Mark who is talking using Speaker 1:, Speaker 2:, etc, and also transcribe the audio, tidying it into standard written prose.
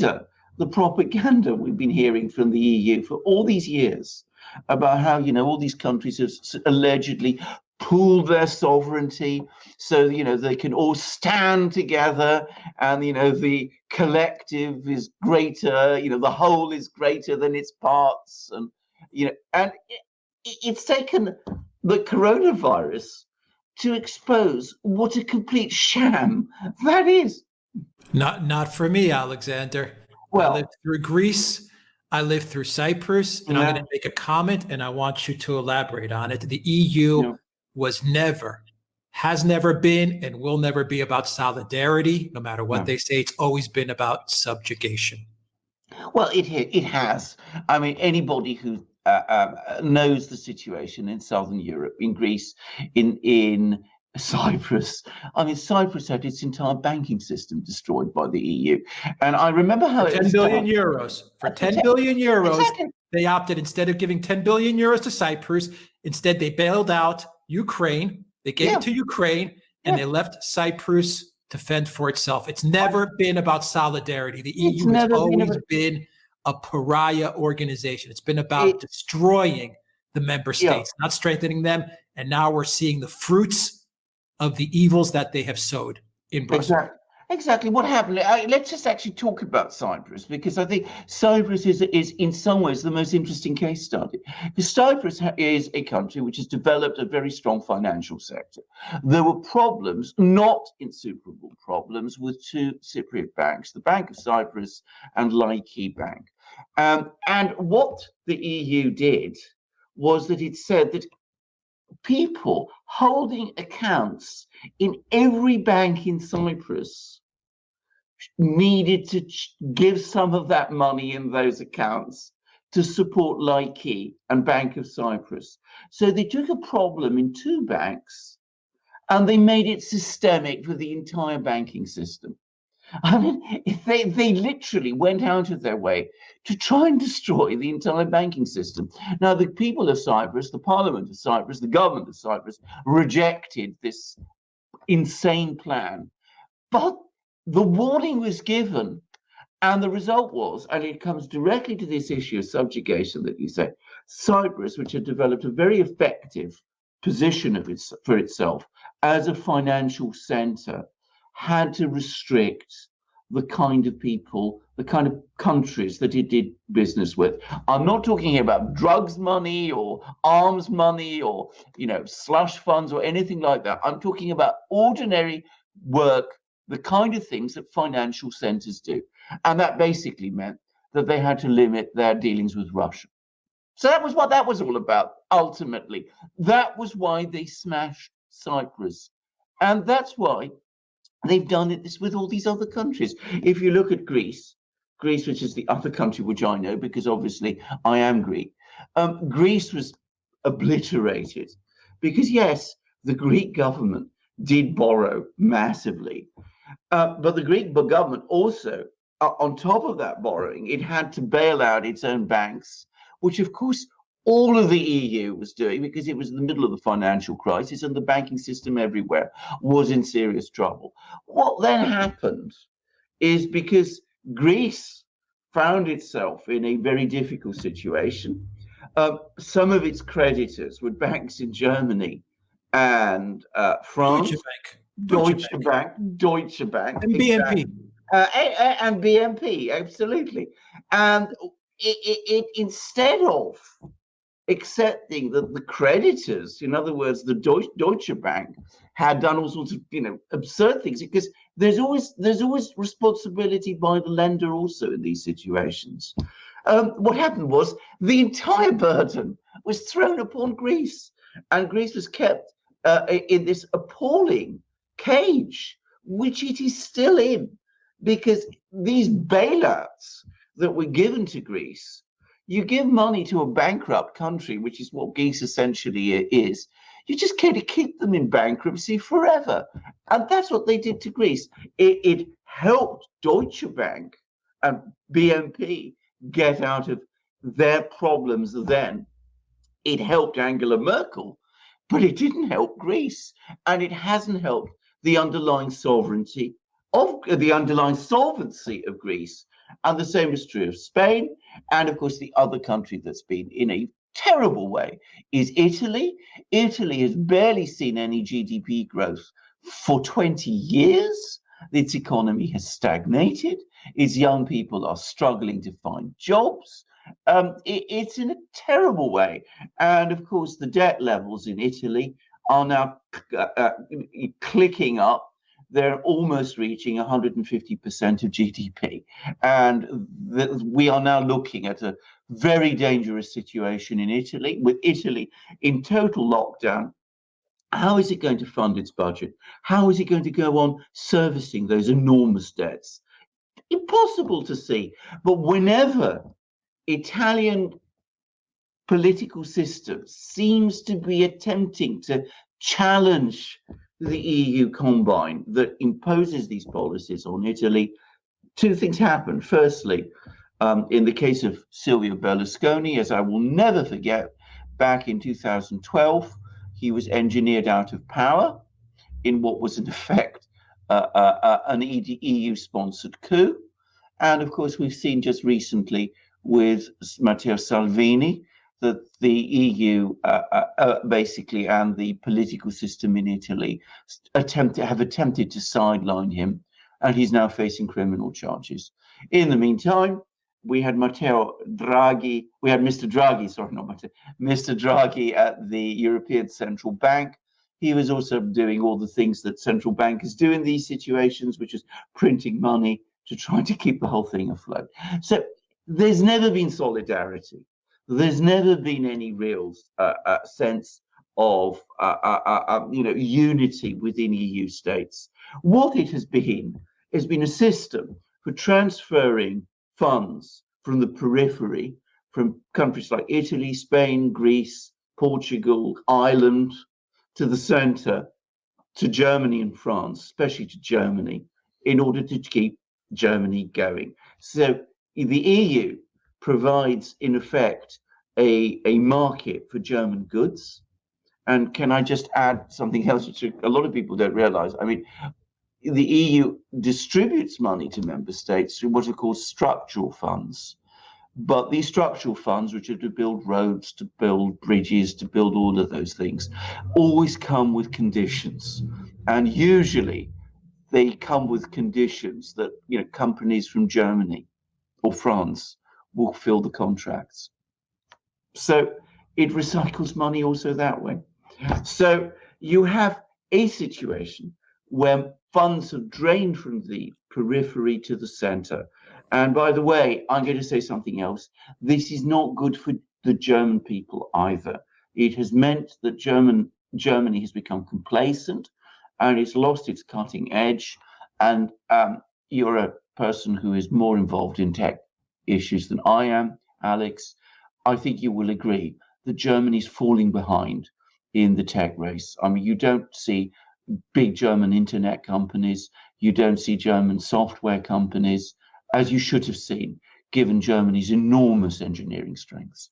Speaker 1: the propaganda we've been hearing from the EU for all these years about how, all these countries have allegedly pooled their sovereignty so, they can all stand together and, the collective is greater, the whole is greater than its parts. And, it's taken the coronavirus to expose what a complete sham that is.
Speaker 2: Not for me, Alexander.
Speaker 1: Well,
Speaker 2: I lived through Greece. I lived through Cyprus, and I'm going to make a comment, and I want you to elaborate on it. The EU was never, has never been, and will never be about solidarity. No matter what they say, it's always been about subjugation.
Speaker 1: Well, it has. I mean, anybody who knows the situation in Southern Europe, in Greece, in Cyprus. I mean, Cyprus had its entire banking system destroyed by the EU. And I remember how
Speaker 2: for 10 billion euros. For 10 billion euros, exactly. They opted, instead of giving 10 billion euros to Cyprus, instead they bailed out Ukraine. They gave it to Ukraine, and they left Cyprus to fend for itself. It's never been about solidarity. The EU has always been a pariah organization. It's been about destroying the member states, not strengthening them. And now we're seeing the fruits of the evils that they have sowed in Brussels.
Speaker 1: Exactly. What happened? Let's just actually talk about Cyprus, because I think Cyprus is in some ways the most interesting case study. Because Cyprus is a country which has developed a very strong financial sector. There were problems, not insuperable problems, with two Cypriot banks, the Bank of Cyprus and Laiki Bank. And what the EU did was that it said that people holding accounts in every bank in Cyprus needed to give some of that money in those accounts to support Laiki and Bank of Cyprus. So they took a problem in two banks and they made it systemic for the entire banking system. I mean, they literally went out of their way to try and destroy the entire banking system. Now, the people of Cyprus, the Parliament of Cyprus, the government of Cyprus rejected this insane plan. But the warning was given, and the result was, and it comes directly to this issue of subjugation that you say, Cyprus, which had developed a very effective position for itself as a financial center, had to restrict the kind of people, the kind of countries that it did business with. I'm not talking about drugs money or arms money or, slush funds or anything like that. I'm talking about ordinary work, the kind of things that financial centers do. And that basically meant that they had to limit their dealings with Russia. So that was what that was all about, ultimately. That was why they smashed Cyprus. And that's why they've done it with all these other countries. If you look at Greece, which is the other country which I know, because obviously I am Greek, Greece was obliterated because, yes, the Greek government did borrow massively. But the Greek government also, on top of that borrowing, it had to bail out its own banks, which, of course, all of the EU was doing because it was in the middle of the financial crisis and the banking system everywhere was in serious trouble. What then happened is, because Greece found itself in a very difficult situation, some of its creditors were banks in Germany and France, Deutsche Bank,
Speaker 2: and BNP.
Speaker 1: And BNP, absolutely. And it instead of accepting that the creditors, in other words, the Deutsche Bank, had done all sorts of absurd things, because there's always responsibility by the lender also in these situations. What happened was the entire burden was thrown upon Greece, and Greece was kept in this appalling cage, which it is still in, because these bailouts that were given to Greece, you give money to a bankrupt country, which is what Greece essentially is, you just can't keep them in bankruptcy forever. And that's what they did to Greece. It helped Deutsche Bank and BNP get out of their problems then. It helped Angela Merkel, but it didn't help Greece. And it hasn't helped the underlying solvency of Greece. And the same is true of Spain. And of course, the other country that's been in a terrible way is Italy. Italy has barely seen any GDP growth for 20 years. Its economy has stagnated. Its young people are struggling to find jobs. It's in a terrible way. And of course, the debt levels in Italy are now clicking up. They're almost reaching 150% of GDP. And we are now looking at a very dangerous situation in Italy, with Italy in total lockdown. How is it going to fund its budget? How is it going to go on servicing those enormous debts? Impossible to see. But whenever Italian political system seems to be attempting to challenge the EU combine that imposes these policies on Italy, two things happen. Firstly, in the case of Silvio Berlusconi, as I will never forget, back in 2012, he was engineered out of power in what was in effect an EU-sponsored coup. And of course, we've seen just recently with Matteo Salvini that the EU basically and the political system in Italy have attempted to sideline him, and he's now facing criminal charges. In the meantime, we had Mr. Draghi, sorry, not Matteo, Mr. Draghi at the European Central Bank. He was also doing all the things that central bankers do in these situations, which is printing money to try to keep the whole thing afloat. So there's never been solidarity. There's never been any real sense of unity within EU states. What it has been a system for transferring funds from the periphery, from countries like Italy, Spain, Greece, Portugal, Ireland, to the center, to Germany and France, especially to Germany, in order to keep Germany going. So the EU provides, in effect, a market for German goods. And can I just add something else, which a lot of people don't realize? I mean, the EU distributes money to member states through what are called structural funds. But these structural funds, which are to build roads, to build bridges, to build all of those things, always come with conditions. And usually they come with conditions that, companies from Germany or France will fill the contracts. So it recycles money also that way. So you have a situation where funds have drained from the periphery to the center. And by the way, I'm going to say something else. This is not good for the German people either. It has meant that Germany has become complacent and it's lost its cutting edge. And you're a person who is more involved in tech issues than I am, Alex. I think you will agree that Germany's falling behind in the tech race. I mean, you don't see big German internet companies. You don't see German software companies, as you should have seen, given Germany's enormous engineering strengths.